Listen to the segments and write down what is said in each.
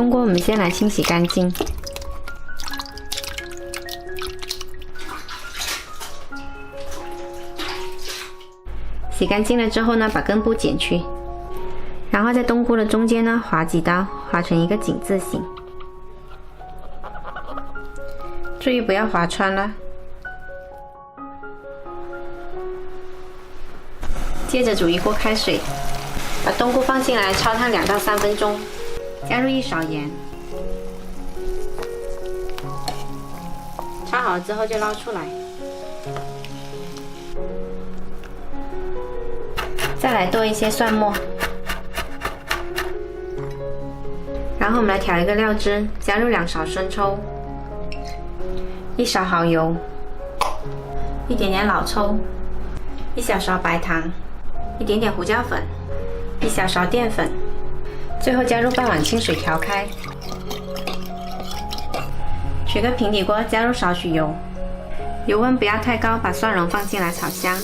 冬菇我们先来清洗干净。洗干净了之后呢，把根部剪去，然后在冬菇的中间呢划几刀，划成一个井字形。注意不要划穿了。接着煮一锅开水，把冬菇放进来焯烫2到3分钟，加入1勺盐。焯好了之后就捞出来。再来剁一些蒜末，然后我们来调一个料汁，加入2勺生抽，1勺蚝油，一点点老抽，1小勺白糖，一点点胡椒粉，1小勺淀粉，最后加入半碗清水调开。取个平底锅，加入少许油，油温不要太高，把蒜蓉放进来炒香。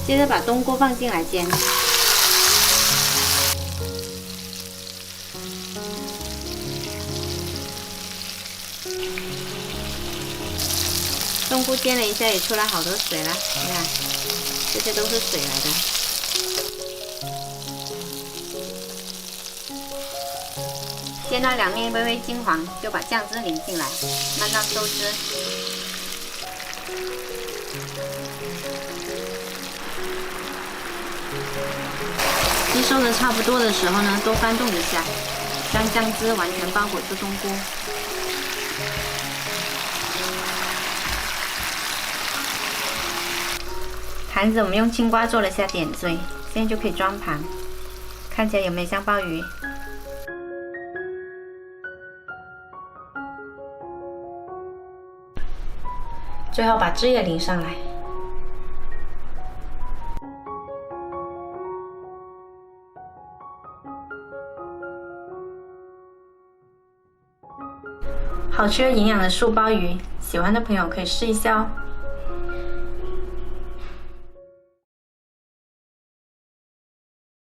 接着把冬菇放进来煎，冬菇煎了一下也出来好多水了，你看，这些都是水来的。煎到两面微微金黄，就把酱汁淋进来，焖到收汁。鸡收的差不多的时候呢，多翻动一下，让酱汁完全包裹住冬菇。盘子我们用青瓜做了下点缀，现在就可以装盘。看起来有没有像鲍鱼？最后把汁液淋上来。好吃又营养的素鲍鱼，喜欢的朋友可以试一下哦。